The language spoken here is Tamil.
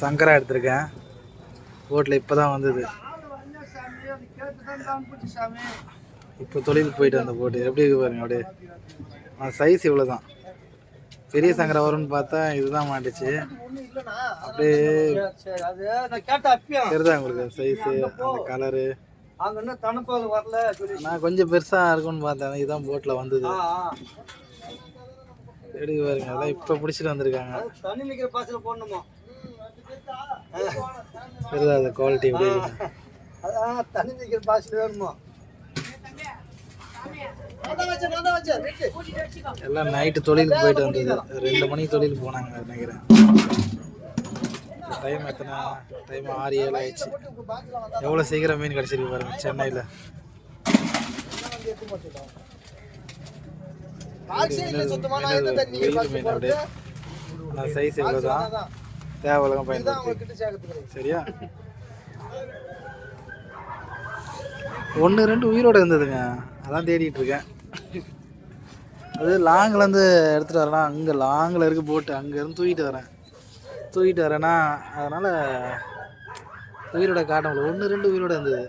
சங்கரா எடுத்திருக்கேன். போட்டில் இப்போ தான் வந்தது. இப்போ தொழிலுக்கு போயிட்டு வந்த போட்டு எப்படி இருக்கு பாருங்க. அப்படியே சைஸ் இவ்வளோ தான். பெரிய சங்கரா வரும்னு பார்த்தா இதுதான் மாட்டுச்சு. அப்படியே தெரியுதா உங்களுக்கு சைஸு, அந்த கலரு. நான் கொஞ்சம் பெருசாக இருக்கும்னு பார்த்தேன். இதுதான் போட்டில் வந்தது. எடுக்க பாருங்க. அதான் இப்போ பிடிச்சிட்டு வந்திருக்காங்க. தெரியுதா அந்த குவாலிட்டி எப்படி இருக்கு? எல்லாம் நைட்டு தொழிலுக்கு போயிட்டு வந்தது. 2 மணிக்கு தொழிலுக்கு போனாங்க நினைக்கிறேன். டைம் எத்தனை? டைம் 6-7 ஆயிடுச்சு. எவ்வளோ சீக்கிரம் மீன் கிடச்சிருக்கு பாருங்க சென்னையில். மீன் அப்படியே சைஸ் இவ்வளோ தான். தேவையில்லாம் பயன்படுத்தி சரியா. 1-2 உயிரோடு இருந்ததுங்க. அதான் தேடிட்டு இருக்கேன். அது லாங்கிலேருந்து எடுத்துகிட்டு வரேன்னா, அங்கே லாங்கில் இருக்குது போட்டு. அங்கேருந்து தூக்கிட்டு வரேன்னா அதனால் உயிரோட காட்ட முடியல. 1-2 உயிரோடு இருந்தது.